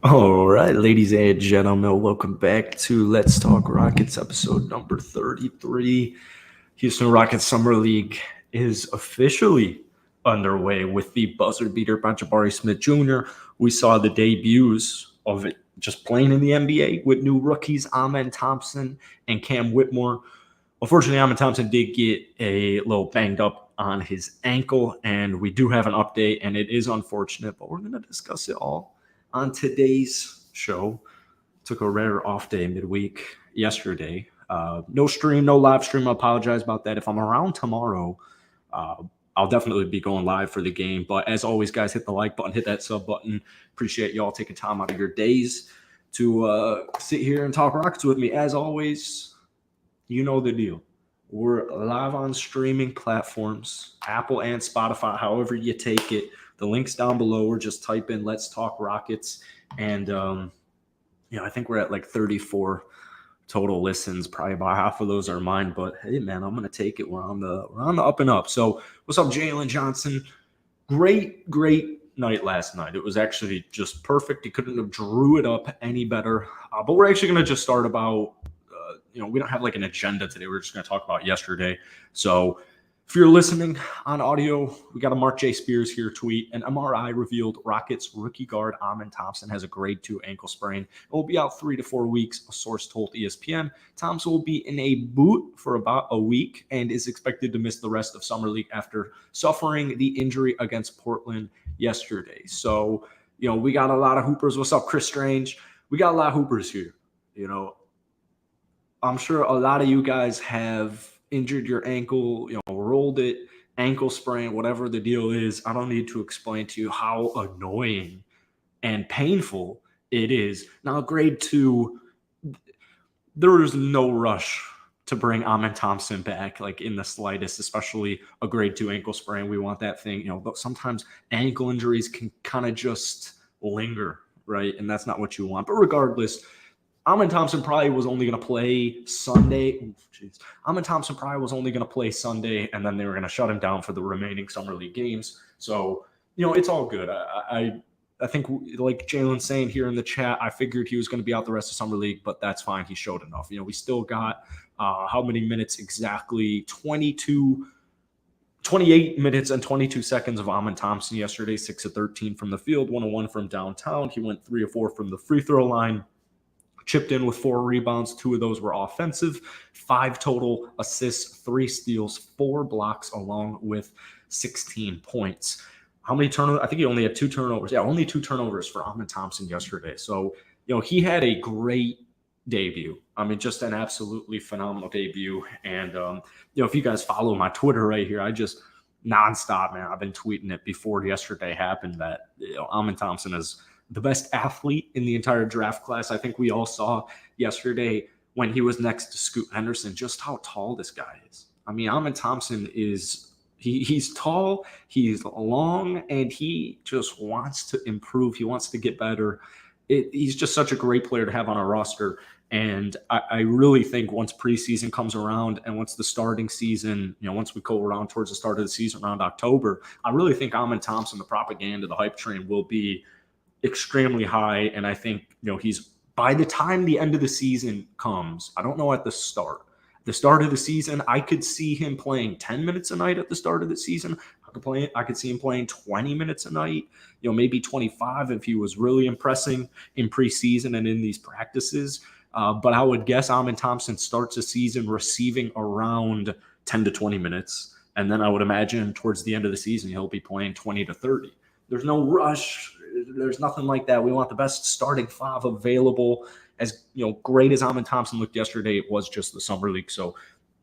All right, ladies and gentlemen, welcome back to Let's Talk Rockets, episode number 33. Houston Rockets Summer League is officially underway with the buzzer beater by Jabari Smith Jr. We saw the debuts of it just playing in the NBA with new rookies, Thompson and Cam Whitmore. Unfortunately, Thompson did get a little banged up on his ankle, and we do have an update, and it is unfortunate, but we're going to discuss it all on today's show. Took a rare off day midweek yesterday. No stream, no live stream. I apologize about that. If I'm around tomorrow, uh, I'll definitely be going live for the game. But as always, guys, hit the like button, hit that sub button. Appreciate y'all taking time out of your days to sit here and talk Rockets with me. As always, you know the deal. We're live on streaming platforms, Apple and Spotify, however you take it. The link's down below, or just type in Let's Talk Rockets. And, I think we're at like 34 total listens. Probably about half of those are mine. But, hey, man, I'm going to take it. We're on the up and up. So what's up, Jalen Johnson? Great night last night. It was actually just perfect. He couldn't have drew it up any better. But we're actually going to just start about we don't have like an agenda today. We're just going to talk about yesterday. So if you're listening on audio, we got a Mark J. Spears here tweet. An MRI revealed Rockets rookie guard Thompson has a grade 2 ankle sprain. It will be out 3 to 4 weeks, a source told ESPN. Thompson will be in a boot for about a week and is expected to miss the rest of Summer League after suffering the injury against Portland yesterday. So, we got a lot of hoopers. What's up, Chris Strange? We got a lot of hoopers here. I'm sure a lot of you guys have injured your ankle, rolled it, ankle sprain, whatever the deal is. I don't need to explain to you how annoying and painful it is. Now, grade 2, there is no rush to bring Thompson back, like in the slightest, especially a grade 2 ankle sprain. We want that thing, but sometimes ankle injuries can kind of just linger, right? And that's not what you want. But regardless, Thompson probably was only going to play Sunday. Thompson probably was only going to play Sunday, and then they were going to shut him down for the remaining Summer League games. So, it's all good. I think, like Jalen's saying here in the chat, I figured he was going to be out the rest of Summer League, but that's fine. He showed enough. We still got how many minutes exactly? 28 minutes and 22 seconds of Thompson yesterday, 6 of 13 from the field, 1 of 1 from downtown. He went 3 of 4 from the free throw line. Chipped in with 4 rebounds. 2 of those were offensive. 5 total assists, 3 steals, 4 blocks, along with 16 points. How many turnovers? I think he only had 2 turnovers. Yeah, only 2 turnovers for Thompson yesterday. So, he had a great debut. Just an absolutely phenomenal debut. And, if you guys follow my Twitter right here, I just nonstop, man. I've been tweeting it before yesterday happened that Thompson is the best athlete in the entire draft class. I think we all saw yesterday when he was next to Scoot Henderson just how tall this guy is. Thompson is he's tall, he's long, and he just wants to improve. He wants to get better. He's just such a great player to have on our roster. And I really think once preseason comes around and once the starting season, once we go around towards the start of the season around October, I really think Thompson, the propaganda, the hype train will be extremely high. And I think, he's, by the time the end of the season comes, I don't know at the start of the season, I could see him playing 10 minutes a night at the start of the season. I could see him playing 20 minutes a night, maybe 25 if he was really impressing in preseason and in these practices. But I would guess Thompson starts a season receiving around 10 to 20 minutes. And then I would imagine towards the end of the season, he'll be playing 20 to 30. There's no rush. There's nothing like that. We want the best starting 5 available. As great as Thompson looked yesterday, it was just the Summer League. So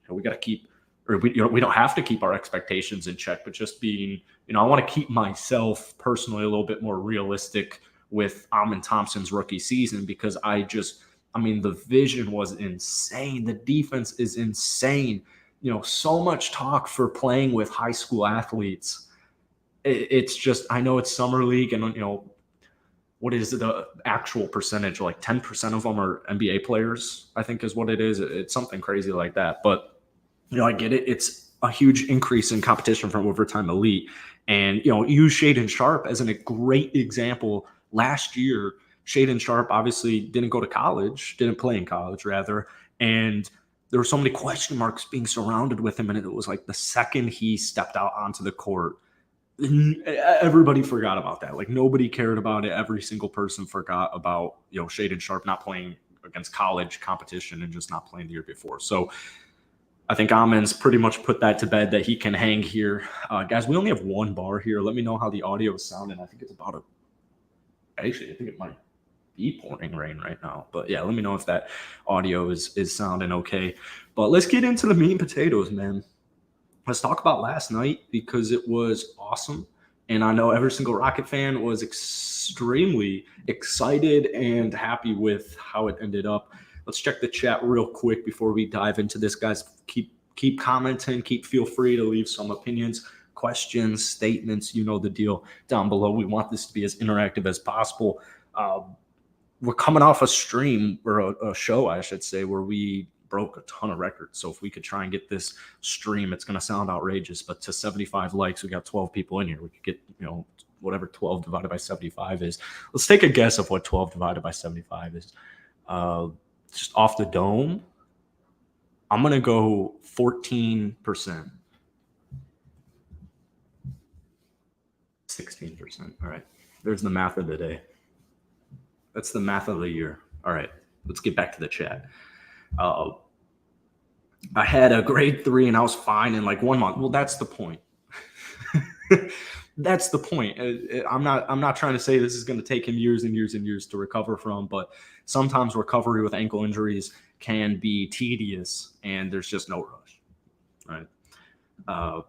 we got to keep, or we don't have to keep our expectations in check, but just being, I want to keep myself personally a little bit more realistic with Thompson's rookie season, because the vision was insane. The defense is insane. So much talk for playing with high school athletes. It's just, I know it's Summer League, and what is the actual percentage? Like 10% of them are NBA players, I think is what it is. It's something crazy like that. But I get it. It's a huge increase in competition from overtime elite. And use Shaedon Sharpe as a great example. Last year, Shaedon Sharpe obviously didn't play in college rather, and there were so many question marks being surrounded with him, and it was like the second he stepped out onto the court, everybody forgot about that. Like nobody cared about it. Every single person forgot about Shaedon Sharpe not playing against college competition and just not playing the year before. So I think Amen's pretty much put that to bed that he can hang here. Guys, we only have one bar here. Let me know how the audio is sounding. I think it's I think it might be pouring rain right now. But yeah, let me know if that audio is sounding okay. But let's get into the meat and potatoes, man. Let's talk about last night because it was awesome. And I know every single Rocket fan was extremely excited and happy with how it ended up. Let's check the chat real quick before we dive into this, guys. Keep commenting. Feel free to leave some opinions, questions, statements. You know the deal down below. We want this to be as interactive as possible. We're coming off a stream or a show, I should say, where we broke a ton of records. So if we could try and get this stream, it's going to sound outrageous, but to 75 likes, we got 12 people in here. We could get, whatever 12 divided by 75 is. Let's take a guess of what 12 divided by 75 is. Just off the dome, I'm going to go 14%. 16%. All right. There's the math of the day. That's the math of the year. All right. Let's get back to the chat. I had a grade 3 and I was fine in like 1 month. Well, that's the point. That's the point. I'm not trying to say this is going to take him years and years and years to recover from, but sometimes recovery with ankle injuries can be tedious and there's just no rush. Right.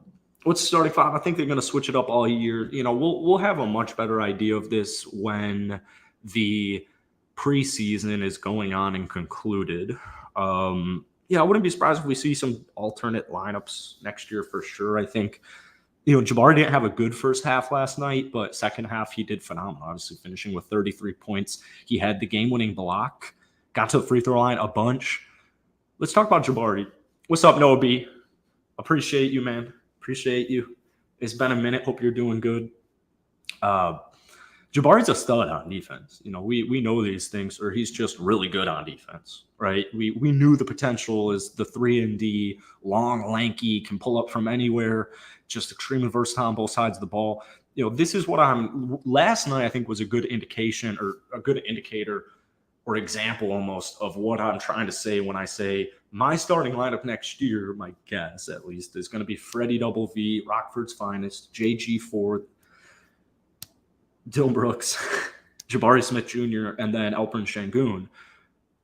What's starting five? I think they're going to switch it up all year. We'll have a much better idea of this when the preseason is going on and concluded. I wouldn't be surprised if we see some alternate lineups next year for sure. I think, Jabari didn't have a good first half last night, but second half he did phenomenal, obviously finishing with 33 points. He had the game-winning block, got to the free throw line a bunch. Let's talk about Jabari. What's up, Noah B? Appreciate you, man. Appreciate you. It's been a minute. Hope you're doing good. Jabari's a stud on defense. We know these things, or he's just really good on defense, right? We knew the potential is the 3-and-D, long, lanky, can pull up from anywhere, just extremely versatile on both sides of the ball. This is what last night I think was a good indication or a good indicator or example almost of what I'm trying to say when I say my starting lineup next year, my guess at least, is going to be Freddie Double V, Rockford's finest, JG Ford, Dylan Brooks, Jabari Smith Jr., and then Alperen Şengün.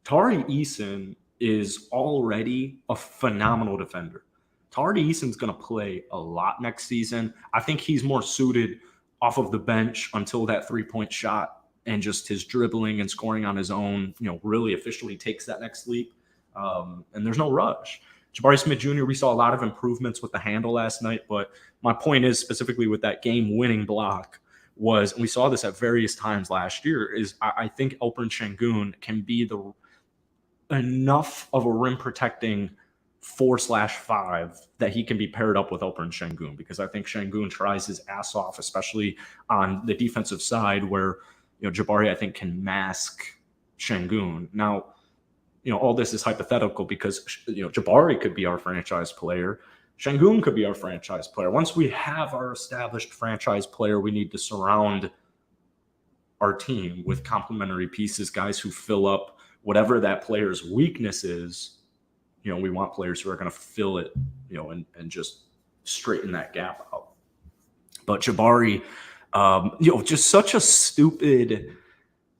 Tari Eason is already a phenomenal defender. Tari Eason's going to play a lot next season. I think he's more suited off of the bench until that three-point shot and just his dribbling and scoring on his own, really officially takes that next leap. And there's no rush. Jabari Smith Jr., we saw a lot of improvements with the handle last night, but my point is specifically with that game-winning block was, and we saw this at various times last year, is I think Alperen Şengün can be enough of a rim protecting 4/5 that he can be paired up with Alperen Şengün, because I think Şengün tries his ass off, especially on the defensive side where, Jabari, I think, can mask Şengün. Now, all this is hypothetical because, Jabari could be our franchise player. Şengün could be our franchise player. Once we have our established franchise player, we need to surround our team with complementary pieces, guys who fill up whatever that player's weakness is. We want players who are going to fill it, and just straighten that gap out. But Jabari, just such a stupid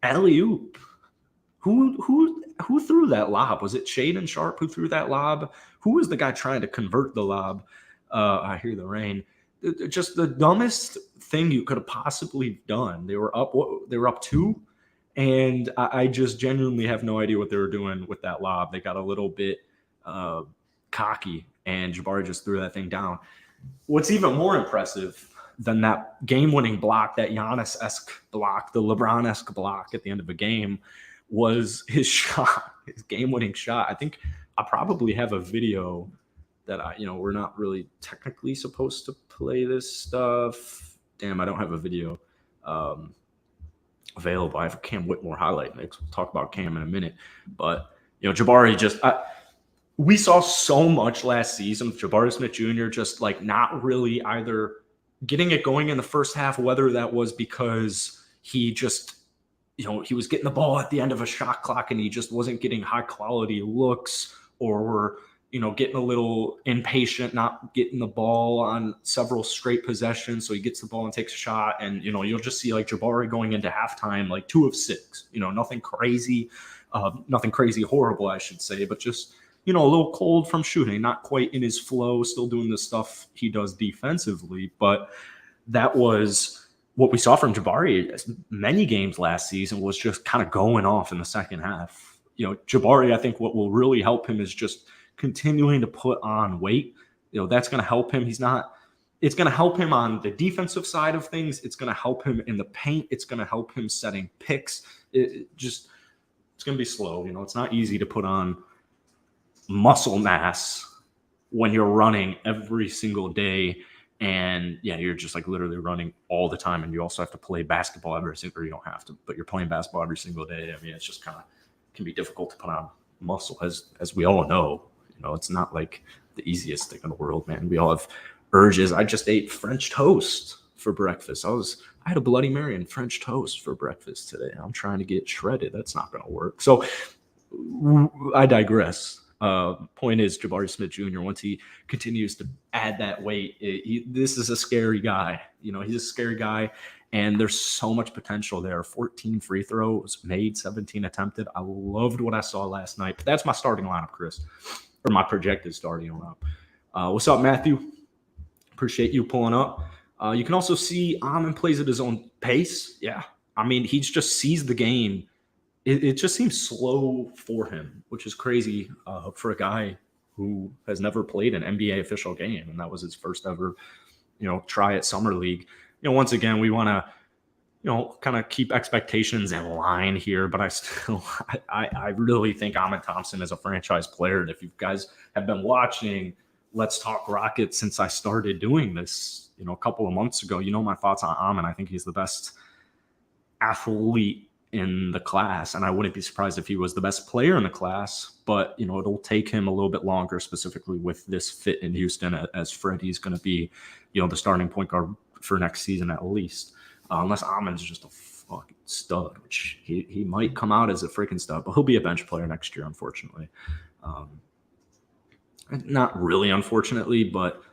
alley-oop. Who threw that lob? Was it Shaedon Sharpe who threw that lob? Who was the guy trying to convert the lob? I hear the rain. Just the dumbest thing you could have possibly done. They were up 2, and I just genuinely have no idea what they were doing with that lob. They got a little bit cocky, and Jabari just threw that thing down. What's even more impressive than that game-winning block, that Giannis-esque block, the LeBron-esque block at the end of a game, was his shot, his game-winning shot. I think I probably have a video that we're not really technically supposed to play this stuff. Damn, I don't have a video. available. I have a Cam Whitmore highlight mix. We'll talk about Cam in a minute. But, Jabari we saw so much last season of Jabari Smith Jr. just like not really either getting it going in the first half, whether that was because he just, he was getting the ball at the end of a shot clock and he just wasn't getting high quality looks, or getting a little impatient, not getting the ball on several straight possessions. So he gets the ball and takes a shot. And, you'll just see like Jabari going into halftime, like 2 of 6, nothing crazy horrible, I should say, but just, a little cold from shooting, not quite in his flow, still doing the stuff he does defensively. But that was what we saw from Jabari many games last season, was just kind of going off in the second half. Jabari, I think what will really help him is just continuing to put on weight. That's going to help him. It's going to help him on the defensive side of things. It's going to help him in the paint. It's going to help him setting picks. It's going to be slow. It's not easy to put on muscle mass when you're running every single day. And you're just like literally running all the time. And you also have to play basketball every single, or you don't have to, but you're playing basketball every single day. I mean, it's just can be difficult to put on muscle, as we all know. It's not like the easiest thing in the world, man. We all have urges. I just ate French toast for breakfast. I had a Bloody Mary and French toast for breakfast today. I'm trying to get shredded. That's not going to work. So I digress. Point is, Jabari Smith Jr., once he continues to add that weight, this is a scary guy. He's a scary guy, and there's so much potential there. 14 free throws made, 17 attempted. I loved what I saw last night. But that's my starting lineup, Chris, or my projected starting lineup. What's up, Matthew? Appreciate you pulling up. You can also see Amon plays at his own pace. Yeah, I mean, he just sees the game. It just seems slow for him, which is crazy for a guy who has never played an NBA official game, and that was his first ever, try at Summer League. Once again, we want to, kind of keep expectations in line here, but I really think Amon Thompson is a franchise player. And if you guys have been watching Let's Talk Rockets since I started doing this, a couple of months ago, my thoughts on Amon. I think he's the best athlete in the class, and I wouldn't be surprised if he was the best player in the class, but it'll take him a little bit longer, specifically with this fit in Houston, as Freddie's going to be the starting point guard for next season at least, unless Amon's just a fucking stud, which he might come out as a freaking stud, but he'll be a bench player next year, unfortunately. Not really unfortunately, but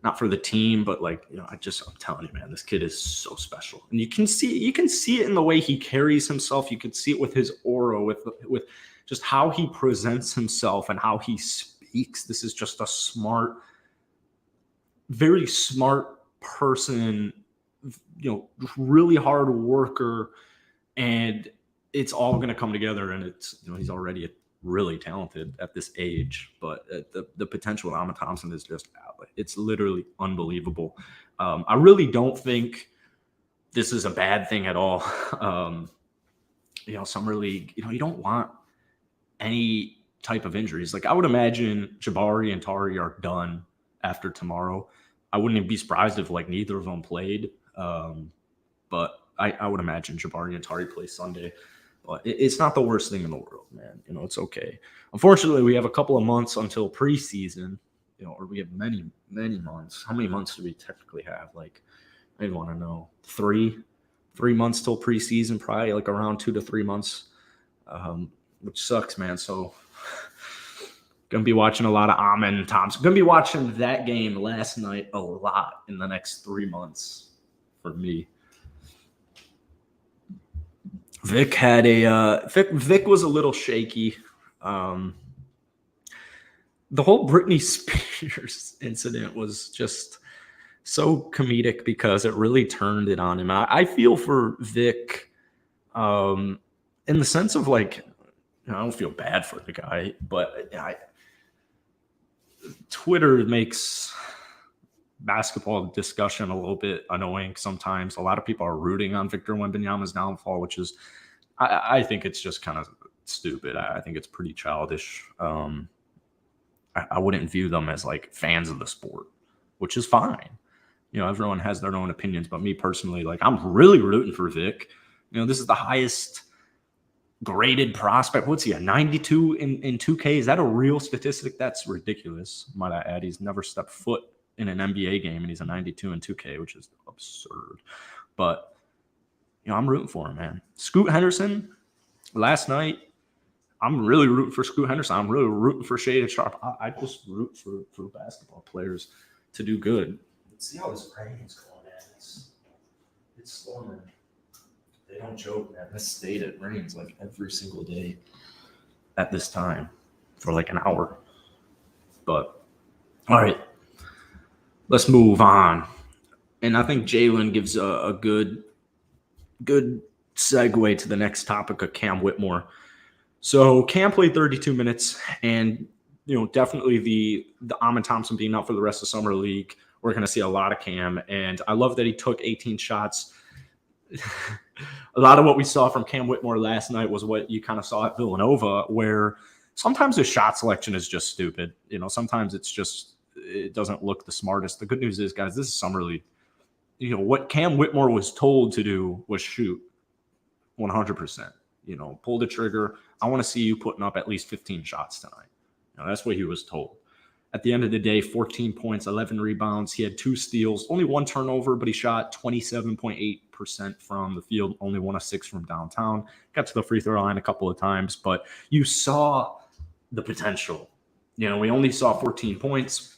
not for the team, but I'm telling you, man, this kid is so special. And you can see it in the way he carries himself. You can see it with his aura, with just how he presents himself and how he speaks. This is just a smart, very smart person, really hard worker, and it's all going to come together. And it's, he's already really talented at this age, but the potential of Amon Thompson is just, it's literally unbelievable. I really don't think this is a bad thing at all. Summer League, you don't want any type of injuries. Like, I would imagine Jabari and Tari are done after tomorrow. I wouldn't be surprised if neither of them played. But I would imagine Jabari and Tari play Sunday. But it's not the worst thing in the world, man. It's okay. Unfortunately, we have a couple of months until preseason, or we have many, many months. How many months do we technically have? I don't want to know. 3 months till preseason, probably around 2 to 3 months, which sucks, man. So going to be watching a lot of Amon Thompson. Going to be watching that game last night a lot in the next 3 months for me. Vic had Vic was a little shaky. The whole Britney Spears incident was just so comedic because it really turned it on him. I feel for Vic in the sense of I don't feel bad for the guy, but Twitter makes basketball discussion a little bit annoying sometimes. A lot of people are rooting on Victor Wembanyama's downfall, which is, I think it's just kind of stupid. I think it's pretty childish. I wouldn't view them as fans of the sport, which is fine. Everyone has their own opinions, but me personally, I'm really rooting for Vic. This is the highest graded prospect. What's he, a 92 in 2K? Is that a real statistic? That's ridiculous. Might I add, he's never stepped foot in an NBA game, and he's a 92 in 2K, which is absurd. But, I'm rooting for him, man. Scoot Henderson, last night, I'm really rooting for Scoot Henderson. I'm really rooting for Shade Sharp. I just root for basketball players to do good. Let's see how this rain is going, man. It's storming. They don't joke, man. This state, it rains like every single day at this time for like an hour. But, all right, let's move on. And I think Jalen gives a good segue to the next topic of Cam Whitmore. So Cam played 32 minutes, and definitely the Amon Thompson being out for the rest of Summer League, we're going to see a lot of Cam. And I love that he took 18 shots. A lot of what we saw from Cam Whitmore last night was what you kind of saw at Villanova, where sometimes his shot selection is just stupid. Sometimes it doesn't look the smartest. The good news is, guys, this is Summer League. What Cam Whitmore was told to do was shoot 100%. Pull the trigger. I want to see you putting up at least 15 shots tonight. That's what he was told. At the end of the day, 14 points, 11 rebounds. He had 2 steals, only 1 turnover, but he shot 27.8% from the field, only 1 of 6 from downtown. Got to the free throw line a couple of times, but you saw the potential. We only saw 14 points.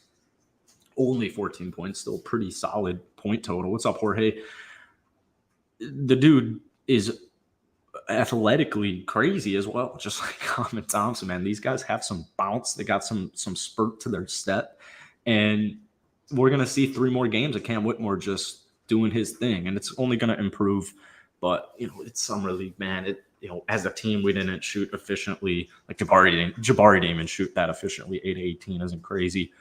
Only 14 points, still pretty solid point total. What's up, Jorge? The dude is athletically crazy as well, just like Amon Thompson, man. These guys have some bounce. They got some spurt to their step. And we're going to see 3 more games of Cam Whitmore just doing his thing. And it's only going to improve. But, it's Summer League, man. As a team, we didn't shoot efficiently. Like Jabari didn't even shoot that efficiently. 8-18 isn't crazy.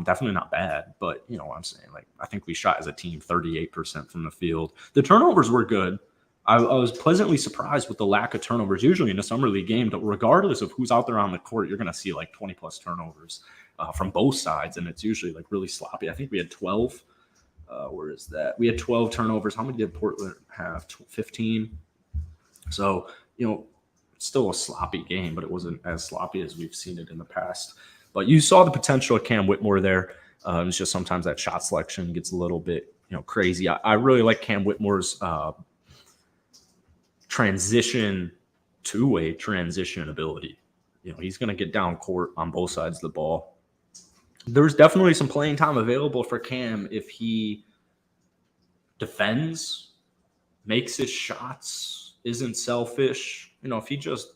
Definitely not bad, but what I'm saying, like, I think we shot as a team 38% from the field. The turnovers were good. I was pleasantly surprised with the lack of turnovers. Usually in a Summer League game, but regardless of who's out there on the court, you're going to see like 20 plus turnovers from both sides, and it's usually like really sloppy. I think we had 12. Where is that? We had 12 turnovers. How many did Portland have? 15. So it's still a sloppy game, but it wasn't as sloppy as we've seen it in the past. But you saw the potential of Cam Whitmore there. It's just sometimes that shot selection gets a little bit, crazy. I really like Cam Whitmore's two-way transition ability. He's going to get down court on both sides of the ball. There's definitely some playing time available for Cam if he defends, makes his shots, isn't selfish. If he just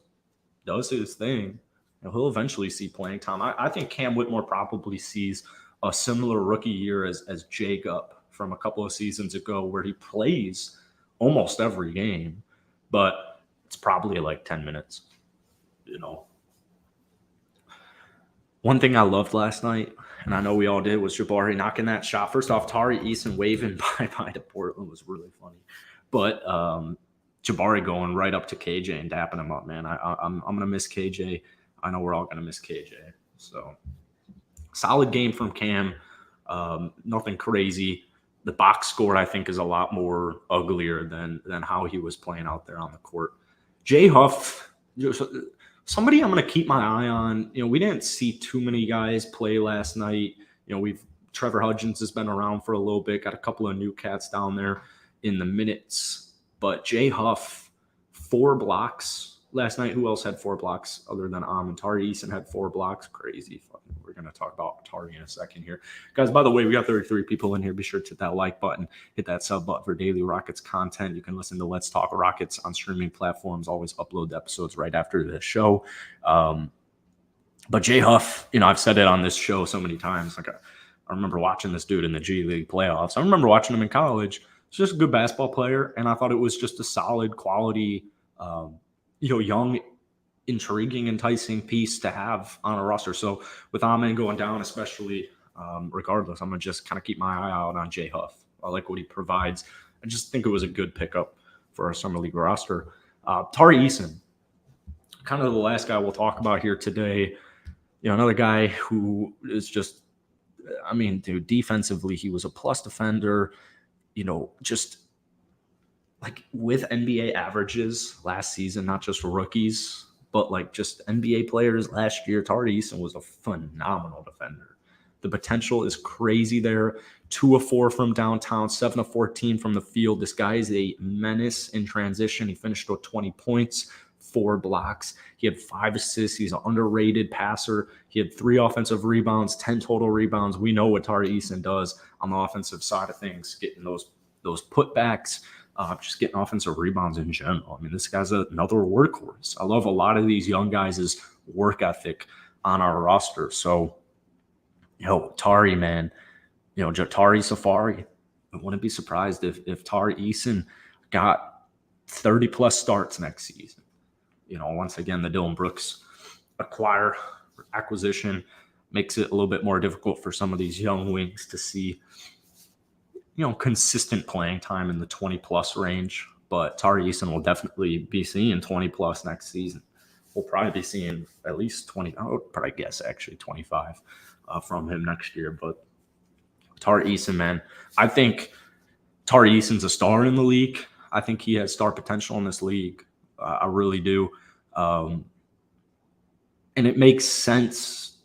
does his thing, he'll eventually see playing time. I think Cam Whitmore probably sees a similar rookie year as Jacob from a couple of seasons ago, where he plays almost every game, but it's probably like 10 minutes. One thing I loved last night, and I know we all did, was Jabari knocking that shot. First off, Tari Eason waving bye-bye to Portland was really funny. But Jabari going right up to KJ and dapping him up, man. I'm going to miss KJ. I know we're all going to miss KJ. So, solid game from Cam. Nothing crazy. The box score, I think, is a lot more uglier than how he was playing out there on the court. Jay Huff, somebody I'm going to keep my eye on. We didn't see too many guys play last night. Trevor Hudgens has been around for a little bit. Got a couple of new cats down there in the minutes. But Jay Huff, 4 blocks last night. Who else had 4 blocks other than Amon? Tari Eason had 4 blocks. Crazy. We're going to talk about Tari in a second here. Guys, by the way, we got 33 people in here. Be sure to hit that like button, hit that sub button for daily Rockets content. You can listen to Let's Talk Rockets on streaming platforms. Always upload the episodes right after the show. But Jay Huff, I've said it on this show so many times. Like I remember watching this dude in the G League playoffs. I remember watching him in college. He's just a good basketball player, and I thought it was just a solid quality, young, intriguing, enticing piece to have on a roster. So with Amon going down, especially, regardless, I'm going to just kind of keep my eye out on Jay Huff. I like what he provides. I just think it was a good pickup for our Summer League roster. Tari Eason, kind of the last guy we'll talk about here today. Another guy who is just, defensively, he was a plus defender. Just like with NBA averages last season, not just rookies, but like just NBA players last year, Tari Eason was a phenomenal defender. The potential is crazy there. 2 of 4 from downtown, 7 of 14 from the field. This guy is a menace in transition. He finished with 20 points, 4 blocks. He had 5 assists. He's an underrated passer. He had 3 offensive rebounds, 10 total rebounds. We know what Tari Eason does on the offensive side of things, getting those putbacks, just getting offensive rebounds in general. I mean, this guy's another workhorse. I love a lot of these young guys' work ethic on our roster. So, Tari, man, Tari Safari, I wouldn't be surprised if Tari Eason got 30-plus starts next season. Once again, the Dylan Brooks acquisition makes it a little bit more difficult for some of these young wings to see consistent playing time in the 20-plus range. But Tari Eason will definitely be seeing 20-plus next season. We'll probably be seeing at least 20. I would probably guess actually 25 from him next year. But Tari Eason, man, I think Tari Eason's a star in the league. I think he has star potential in this league. I really do. And it makes sense.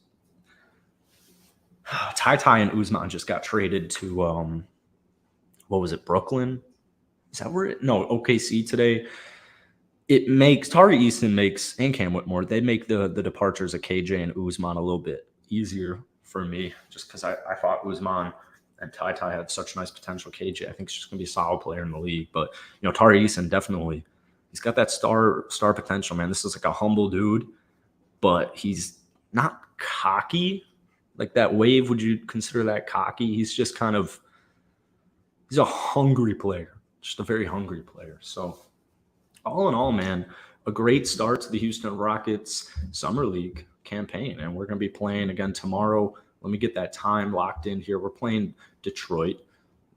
Ty and Usman just got traded to what was it, Brooklyn? Is that where no, OKC today. It makes Tari Eason and Cam Whitmore, they make the departures of KJ and Usman a little bit easier for me, just because I thought Usman and Ty had such nice potential. KJ, I think, is just going to be a solid player in the league. But, Tari Eason, definitely, he's got that star potential, man. This is like a humble dude, but he's not cocky. Like that wave, would you consider that cocky? He's just he's a hungry player, just a very hungry player. So all in all, man, a great start to the Houston Rockets Summer League campaign. And we're going to be playing again tomorrow. Let me get that time locked in here. We're playing Detroit.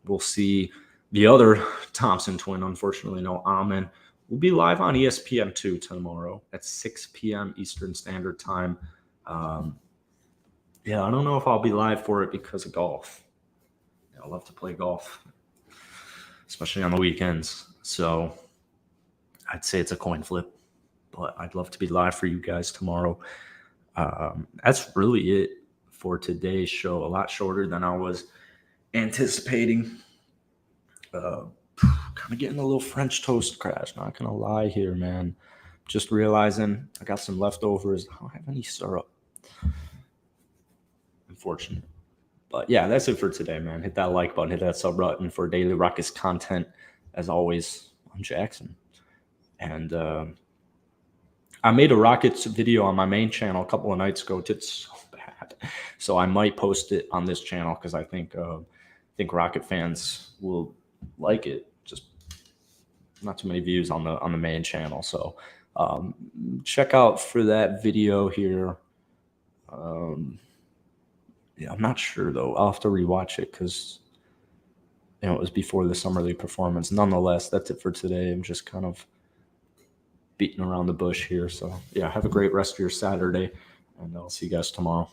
We'll see the other Thompson twin, unfortunately, no Amen. We'll be live on ESPN2 tomorrow at 6 p.m. Eastern Standard Time. Yeah, I don't know if I'll be live for it because of golf. I love to play golf, especially on the weekends. So I'd say it's a coin flip, but I'd love to be live for you guys tomorrow. That's really it for today's show. A lot shorter than I was anticipating. Kind of getting a little French toast crash, not gonna lie here, man. Just realizing I got some leftovers. I don't have any syrup. Unfortunate. But yeah, that's it for today, man. Hit that like button, hit that sub button for daily Rockets content. As always, I'm Jackson. And I made a Rockets video on my main channel a couple of nights ago. It did so bad. So I might post it on this channel because I think Rocket fans will like it. Just not too many views on the main channel. So check out for that video here. Yeah, I'm not sure though. I'll have to rewatch it because it was before the Summer League performance. Nonetheless, that's it for today. I'm just kind of beating around the bush here. So yeah, have a great rest of your Saturday, and I'll see you guys tomorrow.